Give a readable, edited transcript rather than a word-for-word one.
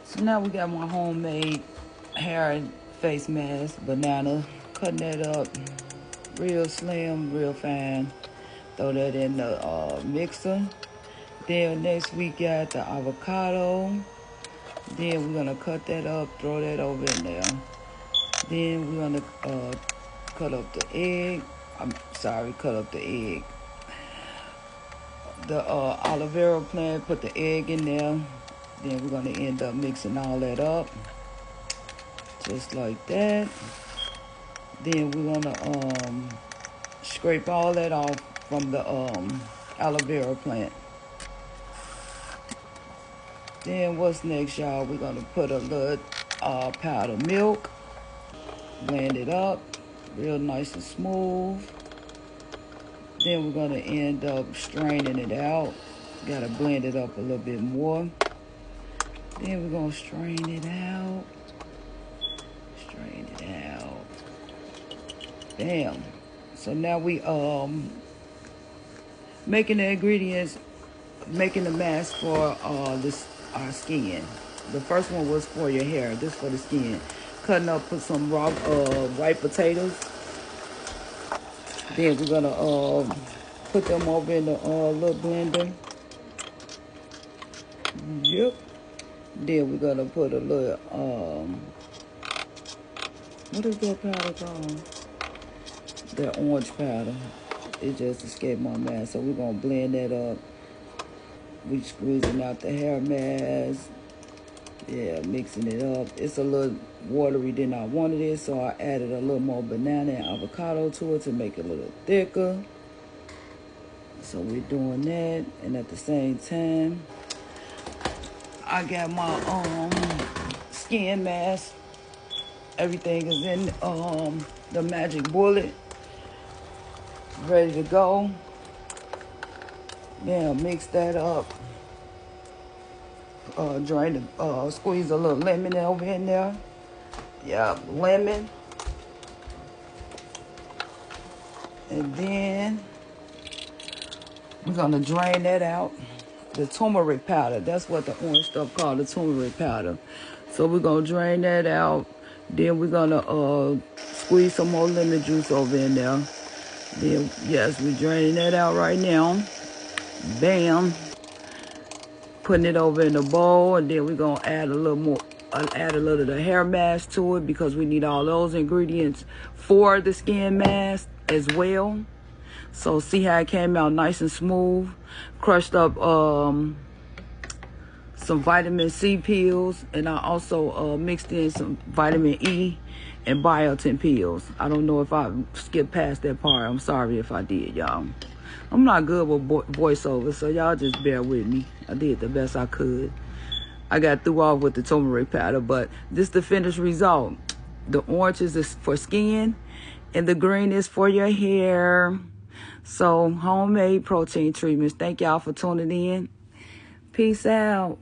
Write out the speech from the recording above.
So now we got my homemade hair and face mask, banana, cutting that up real slim, real fine. Throw that in the mixer. Then next we got the avocado. Then we're gonna cut that up, throw that over in there. Then we're gonna cut up the egg. Cut up the egg. The aloe vera plant, put the egg in there. Then we're gonna end up mixing all that up, just like that. Then we're gonna scrape all that off from the aloe vera plant. Then what's next, y'all? We're gonna put a little powdered milk, blend it up real nice and smooth. Then we're gonna end up straining it out. Gotta blend it up a little bit more. Then we're gonna strain it out. Strain it out. Bam. So now we making the ingredients, making the mask for our skin. The first one was for your hair. This for the skin. Cutting up, put some raw white potatoes. Then we're gonna put them over in the little blender. Yep. Then we're gonna put a little what is that powder called? That orange powder. It just escaped my mask. So we're gonna blend that up. We squeezing out the hair mask. Yeah, mixing it up. It's a little watery than I wanted it, so I added a little more banana and avocado to it to make it a little thicker. So we're doing that, and at the same time, I got my skin mask. Everything is in the magic bullet, ready to go. Yeah, mix that up. Squeeze a little lemon over in there. Yeah, lemon. And then we're gonna drain that out. The turmeric powder, that's what the orange stuff called, the turmeric powder. So we're gonna drain that out. Then we're gonna squeeze some more lemon juice over in there. Then, yes, we're draining that out right now. Bam. Putting it over in the bowl, and then we're gonna add a little more, add a little of the hair mask to it because we need all those ingredients for the skin mask as well. So see how it came out nice and smooth. Crushed up some vitamin C pills, and I also mixed in some vitamin E and biotin pills. I don't know if I skipped past that part. I'm sorry if I did, y'all. I'm not good with voiceover, so y'all just bear with me. I did the best I could. I got through off with the turmeric powder, but this is the finished result. The orange is for skin, and the green is for your hair. So, homemade protein treatments. Thank y'all for tuning in. Peace out.